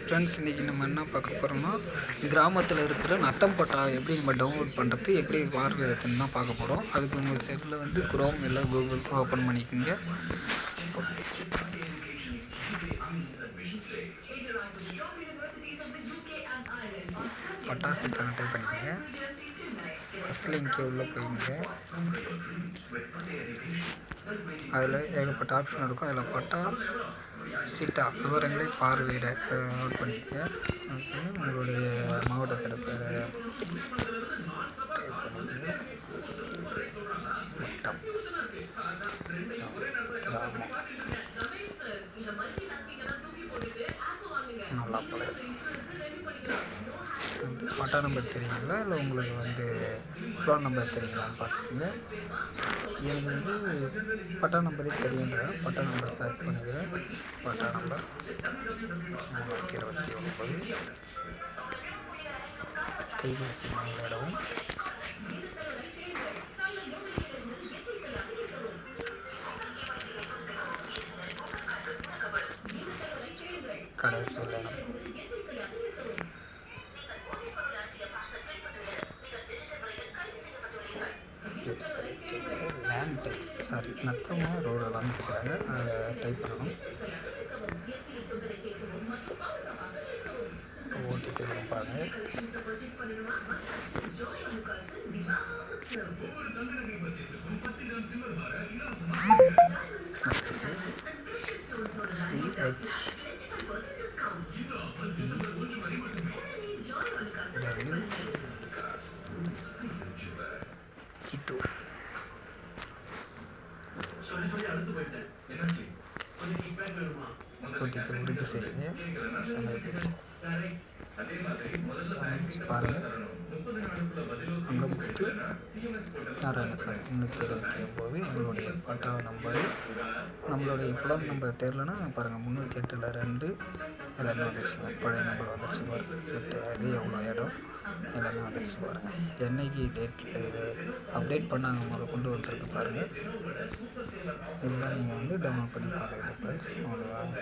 Friends, இன்றைக்கி நம்ம என்ன பார்க்க போகிறோம்னா, கிராமத்தில் இருக்கிற நத்தம் பட்டா எப்படி நம்ம டவுன்லோட் பண்ணுறது, எப்படி பார்வையிடத்துன்னு தான் பார்க்க போகிறோம். அதுக்கு உங்கள் செல்லில் வந்து குரோம் இல்லை கூகுள் ஓப்பன் பண்ணிக்கோங்க. பட்டா சிட்டனை டைப் பண்ணிக்கோங்க. ஃபஸ்ட்டில் இங்கே உள்ளே போய்ங்க. அதில் ஏகப்பட்ட ஆப்ஷன் இருக்கும். அதில் பட்டா சிட்டா விவரங்களை பார்வையிட நோட் பண்ணிக்கங்க. உங்களுடைய மாவட்டத்தில் டைப் பண்ணிக்கங்க. வட்டம், கிராமம், நல்லாப்பாளையம். பட்டா நம்பர் தெரியுங்களா, இல்லை உங்களுக்கு வந்து ப்ளான் நம்பர் தெரியுங்களான்னு பார்த்துக்கோங்க. எனக்கு வந்து பட்டா நம்பரே தெரியுன்ற பட்டா நம்பர் செலக்ட் பண்ணிக்கிறேன். பட்டா நம்பர் 329. கைபேசி மணியிடவும். கடை சொல்லணும். லேண்ட் டைப் நத்தமாக ரோடெல்லாம் இருக்கிறாங்க, அதை டைப் பண்ணணும். ஓடிபி இருப்பாங்க. ஓடிபி உறுதி செய்யுங்க. சமைச்சு பாருங்கள். அங்கமுத்து நாராயணசாமி 329. எங்களுடைய பட்டா நம்பரு. நம்மளுடைய ப்ளான் நம்பர் தெரிலனா பாருங்கள். 308 எல்லாமே வந்துச்சு. பழைய நம்பர் வந்துச்சு பாருங்கள். ஃபிஃப்ட்டு அது எவ்வளோ இடம் எல்லாமே வந்துச்சு பாருங்கள். என்னைக்கு டேட்டில் இது அப்டேட் பண்ணாங்க முதல் கொண்டு வந்துருக்கு பாருங்கள். இதுதான் நீங்கள் வந்து டவுன்லோட் பண்ணி பார்த்துக்கிட்டு ஃப்ரெண்ட்ஸ். அவ்வளோதான்.